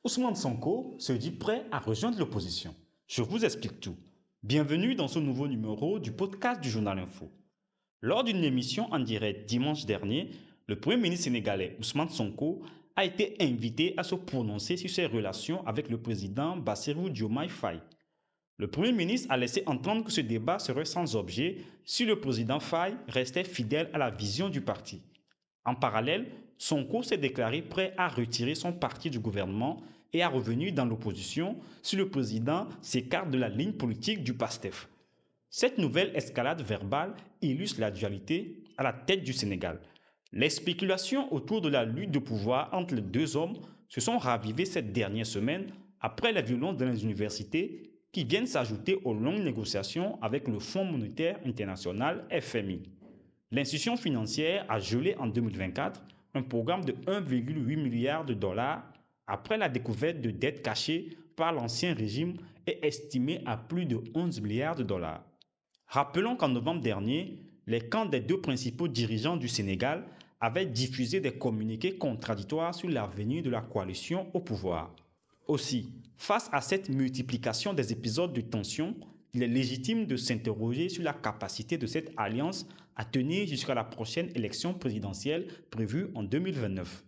Ousmane Sonko se dit prêt à rejoindre l'opposition. Je vous explique tout. Bienvenue dans ce nouveau numéro du podcast du Journal Info. Lors d'une émission en direct dimanche dernier, le Premier ministre sénégalais Ousmane Sonko a été invité à se prononcer sur ses relations avec le président Bassirou Diomaye Faye. Le Premier ministre a laissé entendre que ce débat serait sans objet si le président Faye restait fidèle à la vision du parti. En parallèle, Sonko s'est déclaré prêt à retirer son parti du gouvernement et à revenir dans l'opposition si le président s'écarte de la ligne politique du PASTEF. Cette nouvelle escalade verbale illustre la dualité à la tête du Sénégal. Les spéculations autour de la lutte de pouvoir entre les deux hommes se sont ravivées cette dernière semaine après la violence dans les universités qui viennent s'ajouter aux longues négociations avec le Fonds monétaire international FMI. L'institution financière a gelé en 2024 un programme de 1,8 milliard de dollars après la découverte de dettes cachées par l'ancien régime et estimées à plus de 11 milliards de dollars. Rappelons qu'en novembre dernier, les camps des deux principaux dirigeants du Sénégal avaient diffusé des communiqués contradictoires sur l'avenir de la coalition au pouvoir. Aussi, face à cette multiplication des épisodes de tension, il est légitime de s'interroger sur la capacité de cette alliance à tenir jusqu'à la prochaine élection présidentielle prévue en 2029.